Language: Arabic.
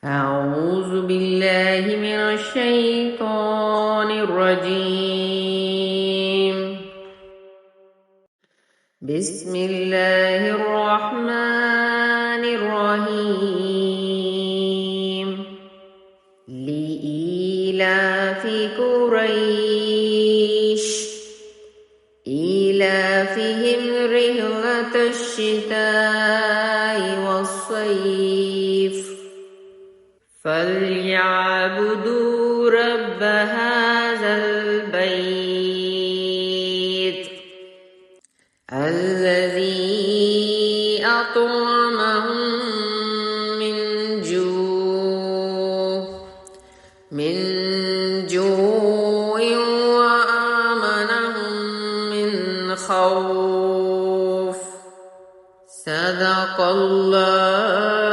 أعوذ بالله من الشيطان الرجيم. بسم الله الرحمن الرحيم. لإيلاف قريش إيلافهم رحلة الشتاء والصيف فليعبدوا رب هذا البيت الذي أطعمهم من جوع وآمنهم من خوف. صدق الله